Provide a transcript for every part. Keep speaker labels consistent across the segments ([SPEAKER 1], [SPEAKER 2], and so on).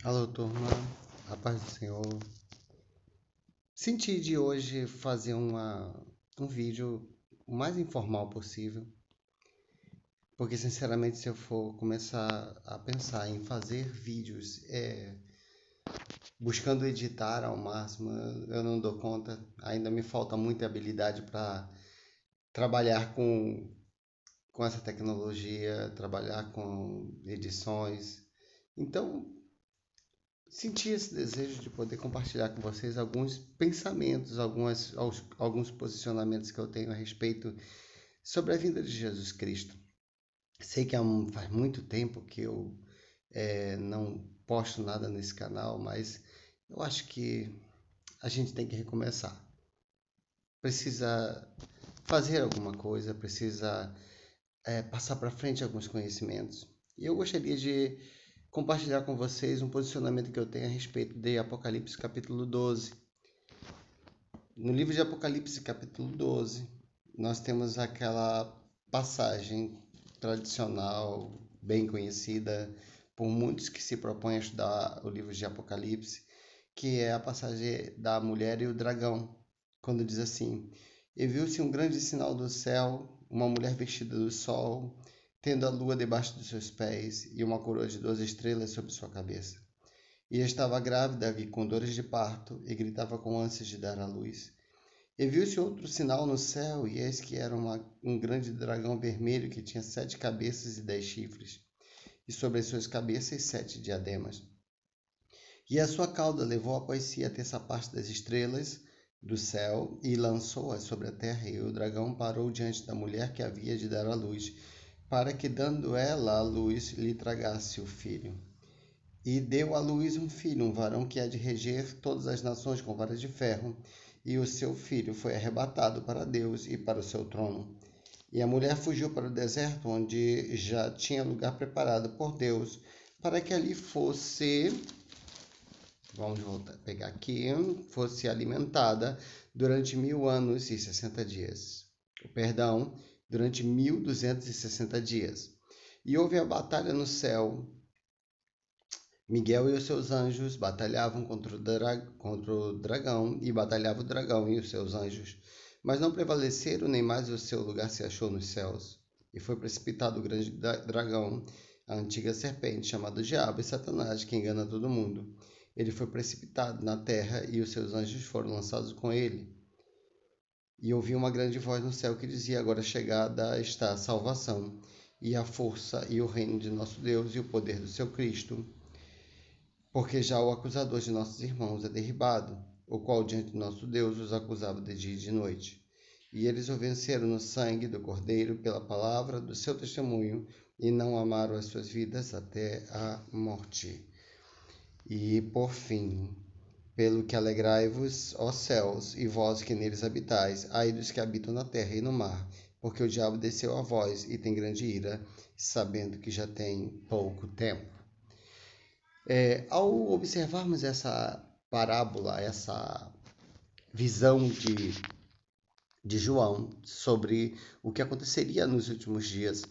[SPEAKER 1] Alô, turma, a paz do Senhor. Senti de hoje fazer um vídeo o mais informal possível, porque sinceramente, se eu for começar a pensar em fazer vídeos buscando editar ao máximo, eu não dou conta. Ainda me falta muita habilidade para trabalhar com essa tecnologia, trabalhar com edições. Então, senti esse desejo de poder compartilhar com vocês alguns pensamentos, alguns posicionamentos que eu tenho a respeito sobre a vinda de Jesus Cristo. Sei que faz muito tempo que eu não posto nada nesse canal, mas eu acho que a gente tem que recomeçar. Precisa fazer alguma coisa, precisa passar para frente alguns conhecimentos. E eu gostaria de compartilhar com vocês um posicionamento que eu tenho a respeito de Apocalipse capítulo 12. No livro de Apocalipse capítulo 12, nós temos aquela passagem tradicional, bem conhecida por muitos que se propõem a estudar o livro de Apocalipse, que é a passagem da mulher e o dragão, quando diz assim: E viu-se um grande sinal do céu, uma mulher vestida do sol, tendo a lua debaixo dos seus pés e uma coroa de 12 estrelas sobre sua cabeça. E estava grávida e com dores de parto, e gritava com ânsias de dar à luz. E viu-se outro sinal no céu, e eis que era um grande dragão vermelho que tinha 7 cabeças e 10 chifres, e sobre as suas cabeças 7 diademas. E a sua cauda levou após si a terça parte das estrelas do céu, e lançou-as sobre a terra, e o dragão parou diante da mulher que havia de dar à luz, para que, dando ela à luz, lhe tragasse o filho. E deu à luz um filho, um varão que há de reger todas as nações com vara de ferro, e o seu filho foi arrebatado para Deus e para o seu trono. E a mulher fugiu para o deserto, onde já tinha lugar preparado por Deus, para que ali vamos voltar, pegar aqui, fosse alimentada durante 1000 anos e 60 dias. Perdão, durante 1260 dias. E houve a batalha no céu. Miguel e os seus anjos batalhavam contra o dragão, e batalhava o dragão e os seus anjos. Mas não prevaleceram, nem mais o seu lugar se achou nos céus. E foi precipitado o grande dragão, a antiga serpente, chamado Diabo e Satanás, que engana todo mundo. Ele foi precipitado na terra, e os seus anjos foram lançados com ele. E ouvi uma grande voz no céu que dizia: Agora chegada está a salvação, e a força e o reino de nosso Deus, e o poder do seu Cristo. Porque já o acusador de nossos irmãos é derribado, o qual diante de nosso Deus os acusava de dia e de noite. E eles o venceram no sangue do Cordeiro pela palavra do seu testemunho, e não amaram as suas vidas até a morte. E, por fim, pelo que alegrai-vos, ó céus, e vós que neles habitais, ai dos que habitam na terra e no mar, porque o diabo desceu a vós e tem grande ira, sabendo que já tem pouco tempo. Ao observarmos essa parábola, essa visão de João sobre o que aconteceria nos últimos dias,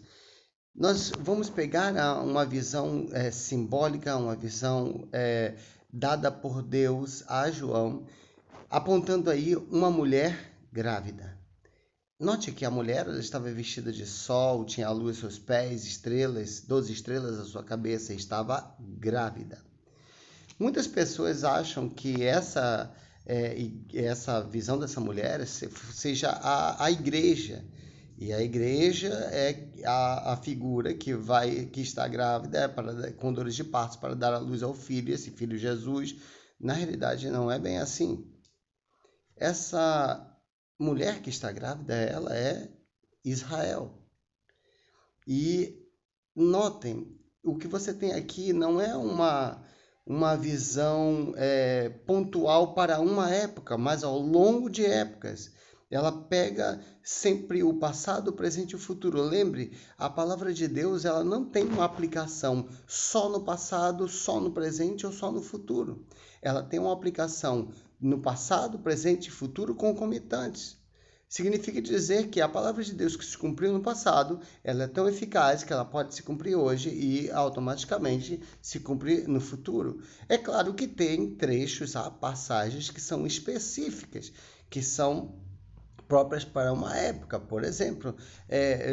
[SPEAKER 1] nós vamos pegar uma visão simbólica, uma visão dada por Deus a João, apontando aí uma mulher grávida. Note que a mulher ela estava vestida de sol, tinha a lua aos seus pés, estrelas, 12 estrelas à sua cabeça, e estava grávida. Muitas pessoas acham que essa visão dessa mulher seja a igreja. E a igreja é a figura que está grávida com dores de parto para dar à luz ao filho, esse filho Jesus. Na realidade, não é bem assim. Essa mulher que está grávida, ela é Israel. E notem, o que você tem aqui não é uma visão pontual para uma época, mas ao longo de épocas. Ela pega sempre o passado, o presente e o futuro. Lembre, a palavra de Deus ela não tem uma aplicação só no passado, só no presente ou só no futuro. Ela tem uma aplicação no passado, presente e futuro concomitantes. Significa dizer que a palavra de Deus que se cumpriu no passado, ela é tão eficaz que ela pode se cumprir hoje e automaticamente se cumprir no futuro. É claro que tem trechos, passagens que são específicas, que são próprias para uma época. Por exemplo,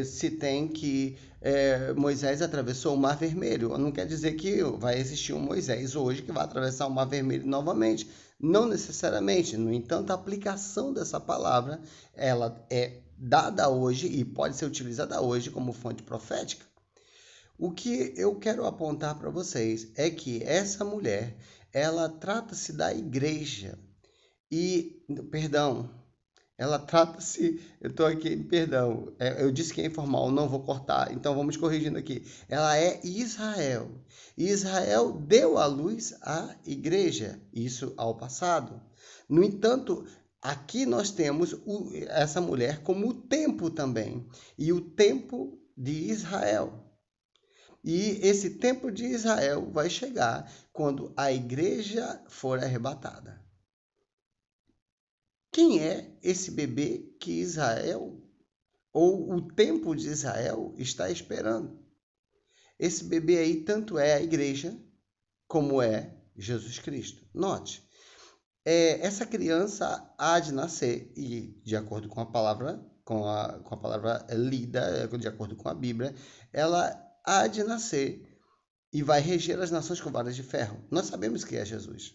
[SPEAKER 1] se tem que Moisés atravessou o Mar Vermelho. Não quer dizer que vai existir um Moisés hoje que vai atravessar o Mar Vermelho novamente. Não necessariamente. No entanto, a aplicação dessa palavra ela é dada hoje e pode ser utilizada hoje como fonte profética. O que eu quero apontar para vocês é que essa mulher, ela trata-se da igreja ela trata-se, eu estou aqui, perdão, eu disse que é informal, não vou cortar, então vamos corrigindo aqui. Ela é Israel. Israel deu à luz a igreja, isso ao passado. No entanto, aqui nós temos essa mulher como o tempo também, e o tempo de Israel. E esse tempo de Israel vai chegar quando a igreja for arrebatada. Quem é esse bebê que Israel, ou o tempo de Israel, está esperando? Esse bebê aí tanto é a igreja, como é Jesus Cristo. Note, essa criança há de nascer, e de acordo com a palavra, com a palavra lida, de acordo com a Bíblia, ela há de nascer e vai reger as nações com varas de ferro. Nós sabemos que é Jesus.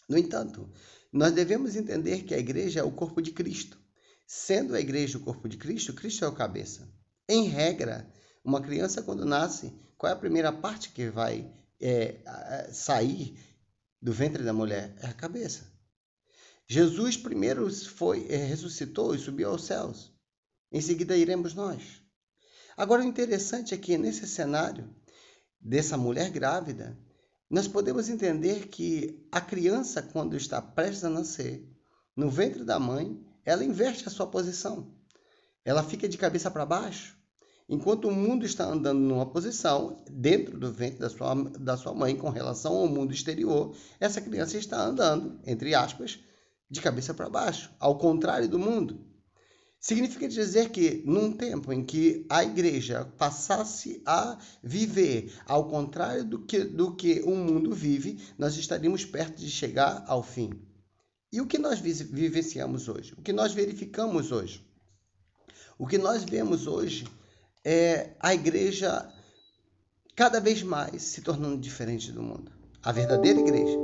[SPEAKER 1] No entanto, nós devemos entender que a igreja é o corpo de Cristo. Sendo a igreja o corpo de Cristo, Cristo é o cabeça. Em regra, uma criança quando nasce, qual é a primeira parte que vai sair do ventre da mulher? É a cabeça. Jesus primeiro ressuscitou e subiu aos céus. Em seguida iremos nós. Agora o interessante é que nesse cenário dessa mulher grávida, nós podemos entender que a criança, quando está prestes a nascer, no ventre da mãe, ela inverte a sua posição. Ela fica de cabeça para baixo, enquanto o mundo está andando numa posição dentro do ventre da sua mãe com relação ao mundo exterior, essa criança está andando, entre aspas, de cabeça para baixo, ao contrário do mundo. Significa dizer que, num tempo em que a igreja passasse a viver ao contrário do que o mundo vive, nós estaríamos perto de chegar ao fim. E o que nós vivenciamos hoje? O que nós verificamos hoje? O que nós vemos hoje é a igreja cada vez mais se tornando diferente do mundo. A verdadeira igreja.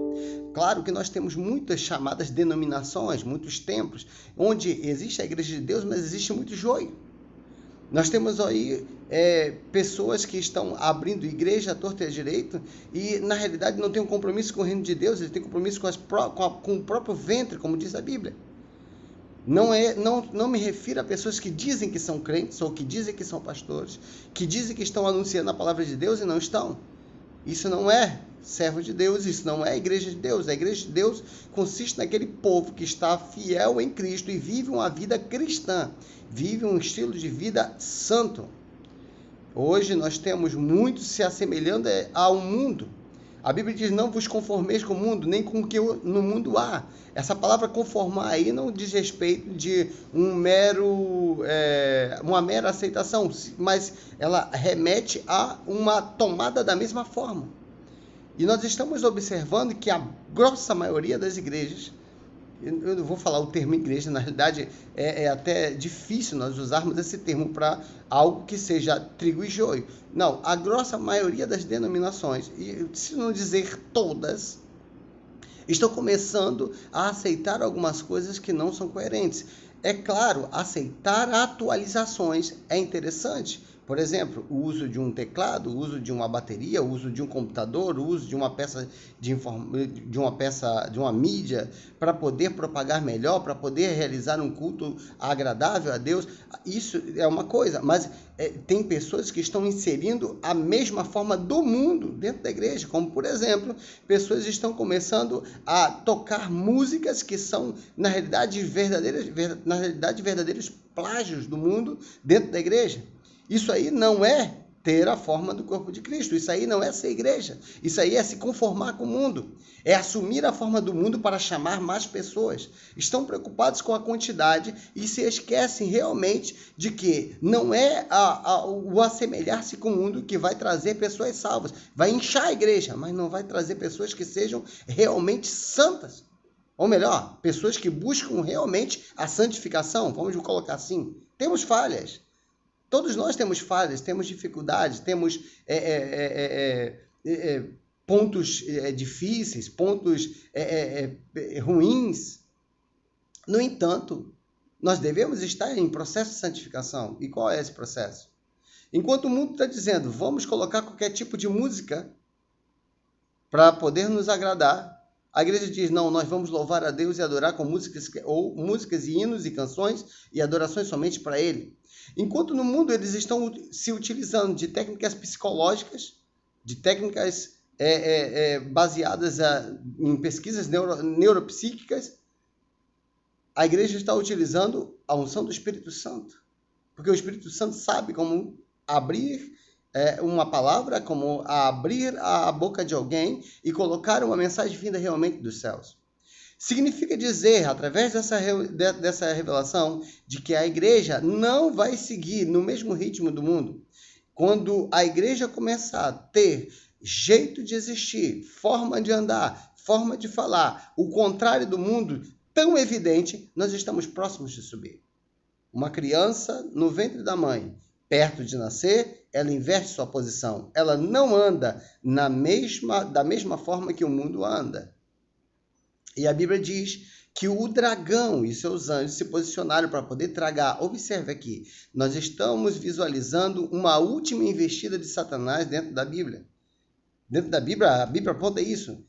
[SPEAKER 1] Claro que nós temos muitas chamadas denominações, muitos templos, onde existe a igreja de Deus, mas existe muito joio. Nós temos aí pessoas que estão abrindo igreja à torta e à direita e, na realidade, não tem um compromisso com o reino de Deus, eles têm compromisso com o próprio ventre, como diz a Bíblia. Não me refiro a pessoas que dizem que são crentes ou que dizem que são pastores, que dizem que estão anunciando a palavra de Deus e não estão. Isso não é servo de Deus, isso não é a igreja de Deus. A igreja de Deus consiste naquele povo que está fiel em Cristo e vive uma vida cristã, vive um estilo de vida santo. Hoje nós temos muitos se assemelhando ao mundo. A Bíblia diz, não vos conformeis com o mundo, nem com o que no mundo há. Essa palavra conformar aí não diz respeito de uma mera aceitação, mas ela remete a uma tomada da mesma forma. E nós estamos observando que a grossa maioria das igrejas, eu não vou falar o termo igreja, na realidade é até difícil nós usarmos esse termo para algo que seja trigo e joio. Não, a grossa maioria das denominações, e se não dizer todas, estão começando a aceitar algumas coisas que não são coerentes. É claro, aceitar atualizações é interessante. Por exemplo, o uso de um teclado, o uso de uma bateria, o uso de um computador, o uso de uma peça de uma mídia para poder propagar melhor, para poder realizar um culto agradável a Deus. Isso é uma coisa, mas tem pessoas que estão inserindo a mesma forma do mundo dentro da igreja, como por exemplo, pessoas estão começando a tocar músicas que são na realidade verdadeiros plágios do mundo dentro da igreja. Isso aí não é ter a forma do corpo de Cristo. Isso aí não é ser igreja. Isso aí é se conformar com o mundo. É assumir a forma do mundo para chamar mais pessoas. Estão preocupados com a quantidade e se esquecem realmente de que não é o assemelhar-se com o mundo que vai trazer pessoas salvas. Vai inchar a igreja, mas não vai trazer pessoas que sejam realmente santas. Ou melhor, pessoas que buscam realmente a santificação. Vamos colocar assim. Temos falhas. Todos nós temos falhas, temos dificuldades, temos pontos difíceis, pontos ruins. No entanto, nós devemos estar em processo de santificação. E qual é esse processo? Enquanto o mundo está dizendo, vamos colocar qualquer tipo de música para poder nos agradar, a igreja diz, não, nós vamos louvar a Deus e adorar com músicas e hinos e canções e adorações somente para Ele. Enquanto no mundo eles estão se utilizando de técnicas psicológicas, de técnicas baseadas em pesquisas neuropsíquicas, a igreja está utilizando a unção do Espírito Santo. Porque o Espírito Santo sabe como abrir uma palavra, como abrir a boca de alguém e colocar uma mensagem vinda realmente dos céus. Significa dizer, através dessa revelação, de que a igreja não vai seguir no mesmo ritmo do mundo. Quando a igreja começar a ter jeito de existir, forma de andar, forma de falar, o contrário do mundo tão evidente, nós estamos próximos de subir. Uma criança no ventre da mãe, perto de nascer, ela inverte sua posição. Ela não anda da mesma forma que o mundo anda. E a Bíblia diz que o dragão e seus anjos se posicionaram para poder tragar. Observe aqui, nós estamos visualizando uma última investida de Satanás dentro da Bíblia. Dentro da Bíblia, a Bíblia aponta isso.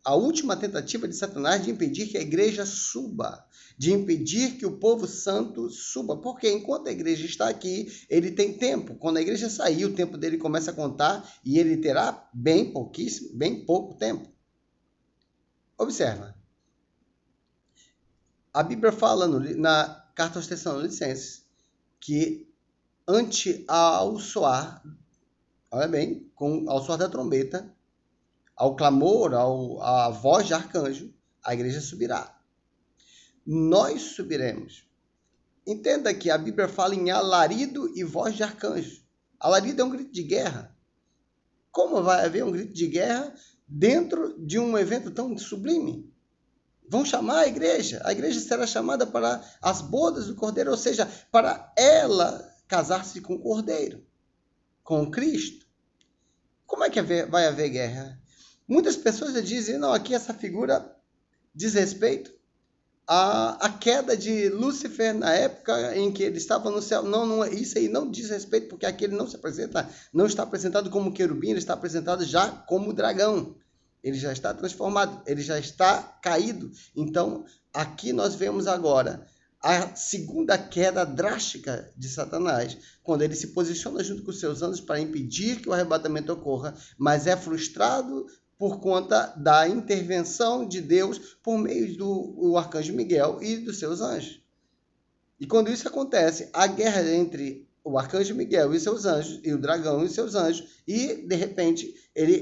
[SPEAKER 1] A última tentativa de Satanás de impedir que a igreja suba, de impedir que o povo santo suba. Porque enquanto a igreja está aqui, ele tem tempo. Quando a igreja sair, o tempo dele começa a contar e ele terá bem pouco tempo. Observa. A Bíblia fala na carta aos Tessalonicenses que ao soar, olha bem, ao soar da trombeta, ao clamor, à voz de arcanjo, a igreja subirá. Nós subiremos. Entenda que a Bíblia fala em alarido e voz de arcanjo. Alarido é um grito de guerra. Como vai haver um grito de guerra dentro de um evento tão sublime? Vão chamar a igreja será chamada para as bodas do Cordeiro, ou seja, para ela casar-se com o Cordeiro, com Cristo. Como é que vai haver guerra? Muitas pessoas dizem, não, aqui essa figura diz respeito à queda de Lúcifer na época em que ele estava no céu. Não, isso aí não diz respeito, porque aqui ele não está apresentado como querubim, ele está apresentado já como dragão. Ele já está transformado, ele já está caído. Então, aqui nós vemos agora a segunda queda drástica de Satanás, quando ele se posiciona junto com seus anjos para impedir que o arrebatamento ocorra, mas é frustrado por conta da intervenção de Deus por meio do arcanjo Miguel e dos seus anjos. E quando isso acontece, a guerra entre o arcanjo Miguel e seus anjos, e o dragão e seus anjos, e, de repente,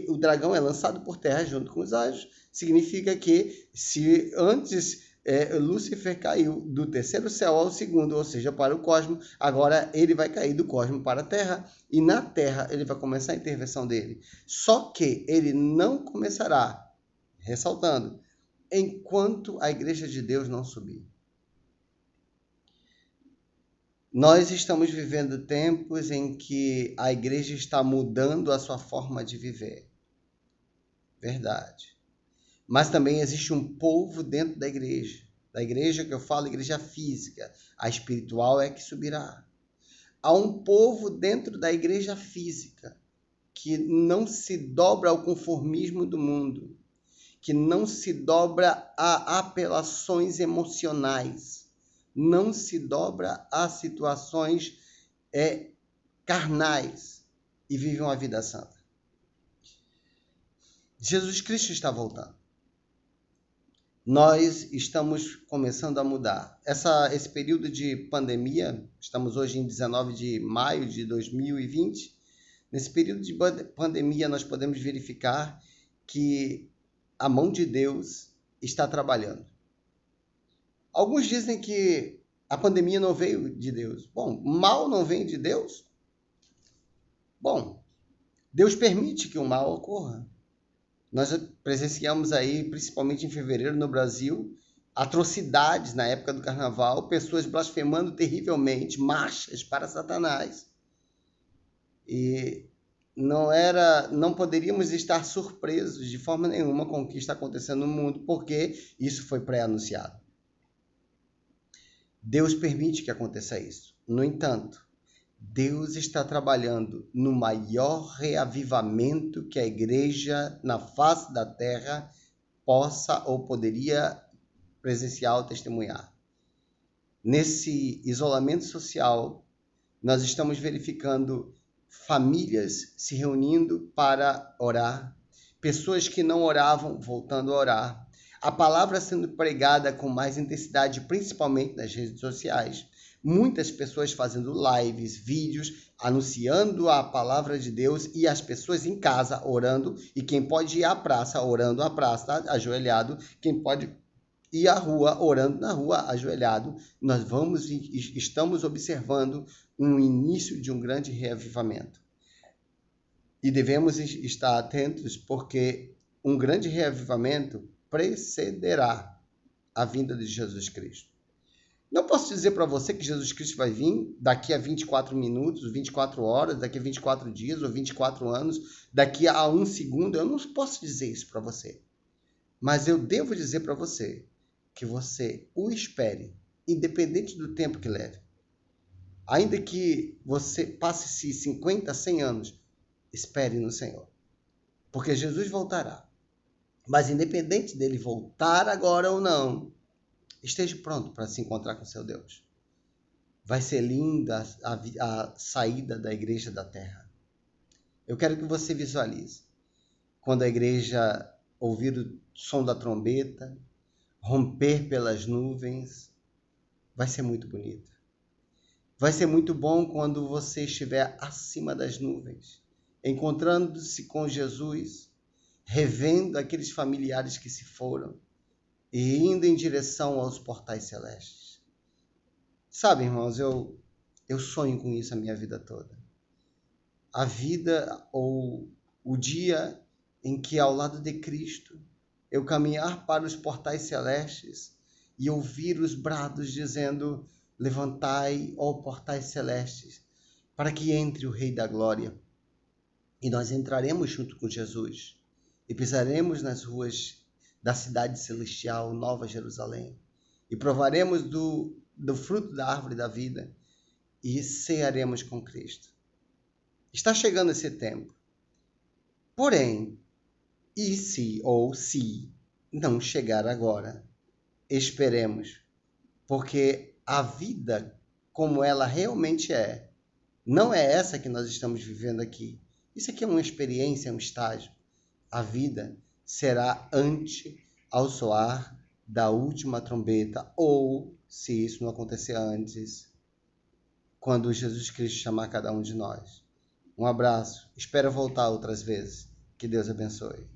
[SPEAKER 1] o dragão é lançado por terra junto com os anjos. Significa que, se antes Lúcifer caiu do terceiro céu ao segundo, ou seja, para o cosmos, agora ele vai cair do cosmos para a terra, e na terra ele vai começar a intervenção dele. Só que ele não começará, ressaltando, enquanto a igreja de Deus não subir. Nós estamos vivendo tempos em que a igreja está mudando a sua forma de viver. Verdade. Mas também existe um povo dentro da igreja. Da igreja que eu falo, igreja física. A espiritual é que subirá. Há um povo dentro da igreja física que não se dobra ao conformismo do mundo, que não se dobra a apelações emocionais, não se dobra a situações carnais e vive uma vida santa. Jesus Cristo está voltando. Nós estamos começando a mudar. Esse período de pandemia, estamos hoje em 19 de maio de 2020, Nesse período de pandemia, nós podemos verificar que a mão de Deus está trabalhando. Alguns dizem que a pandemia não veio de Deus. Bom, mal não vem de Deus? Bom, Deus permite que o mal ocorra. Nós presenciamos aí, principalmente em fevereiro no Brasil, atrocidades na época do carnaval, pessoas blasfemando terrivelmente, marchas para Satanás. E não poderíamos estar surpresos de forma nenhuma com o que está acontecendo no mundo, porque isso foi pré-anunciado. Deus permite que aconteça isso. No entanto, Deus está trabalhando no maior reavivamento que a igreja na face da terra possa ou poderia presenciar ou testemunhar. Nesse isolamento social, nós estamos verificando famílias se reunindo para orar, pessoas que não oravam voltando a orar, a palavra sendo pregada com mais intensidade, principalmente nas redes sociais, muitas pessoas fazendo lives, vídeos, anunciando a palavra de Deus e as pessoas em casa orando, e quem pode ir à praça orando à praça, ajoelhado, quem pode ir à rua orando na rua, ajoelhado. Nós estamos observando um início de um grande reavivamento. E devemos estar atentos porque um grande reavivamento precederá a vinda de Jesus Cristo. Não posso dizer para você que Jesus Cristo vai vir daqui a 24 minutos, 24 horas, daqui a 24 dias ou 24 anos, daqui a 1 segundo. Eu não posso dizer isso para você. Mas eu devo dizer para você que você o espere, independente do tempo que leve. Ainda que você passe 50, 100 anos, espere no Senhor. Porque Jesus voltará. Mas independente dele voltar agora ou não, esteja pronto para se encontrar com seu Deus. Vai ser linda a saída da igreja da terra. Eu quero que você visualize. Quando a igreja ouvir o som da trombeta, romper pelas nuvens, vai ser muito bonito. Vai ser muito bom quando você estiver acima das nuvens, encontrando-se com Jesus, revendo aqueles familiares que se foram e indo em direção aos portais celestes. Sabe, irmãos, eu sonho com isso a minha vida toda. A vida ou o dia em que, ao lado de Cristo, eu caminhar para os portais celestes e ouvir os brados dizendo: levantai, ó portais celestes, para que entre o Rei da Glória. E nós entraremos junto com Jesus e pisaremos nas ruas da cidade celestial, Nova Jerusalém, e provaremos do fruto da árvore da vida e cearemos com Cristo. Está chegando esse tempo. Porém, e se não chegar agora, esperemos, porque a vida como ela realmente é, não é essa que nós estamos vivendo aqui. Isso aqui é uma experiência, é um estágio. A vida será antes ao soar da última trombeta, ou, se isso não acontecer antes, quando Jesus Cristo chamar cada um de nós. Um abraço, espero voltar outras vezes. Que Deus abençoe.